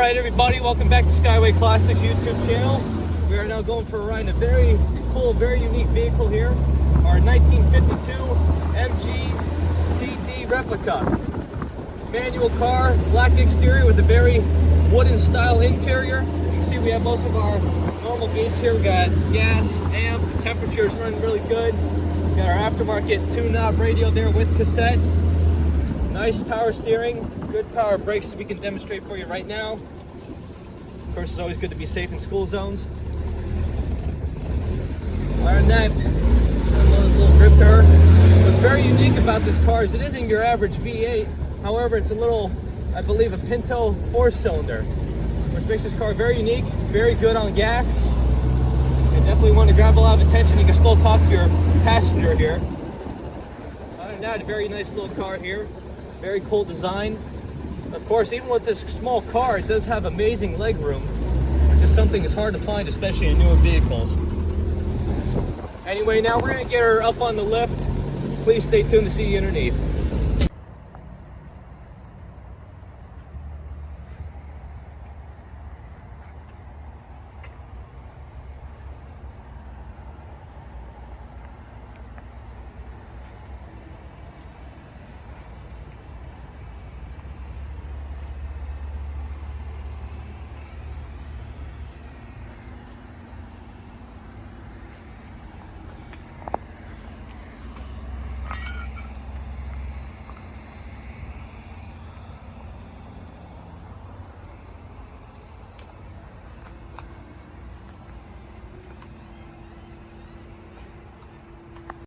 Alright everybody, welcome back to Skyway Classics YouTube channel. We are now going for a ride in a very cool, very unique vehicle here. Our 1952 MG TD Replica. Manual car, black exterior with a very wooden style interior. As you can see, we have most of our normal gauge here. We got gas, amp, temperature's running really good. We got our aftermarket 2-knob radio there with cassette. Nice power steering, good power brakes as we can demonstrate for you right now. Of course, it's always good to be safe in school zones. Other than that, a little grip to her. What's very unique about this car is it isn't your average V8. However, it's a little, I believe, a Pinto 4-cylinder, which makes this car very unique, very good on gas. And definitely want to grab a lot of attention. You can still talk to your passenger here. Other than that, a very nice little car here. Very cool design. Of course, even with this small car, it does have amazing leg room, which is something that's hard to find, especially in newer vehicles. Anyway, now we're going to get her up on the lift. Please stay tuned to see you underneath.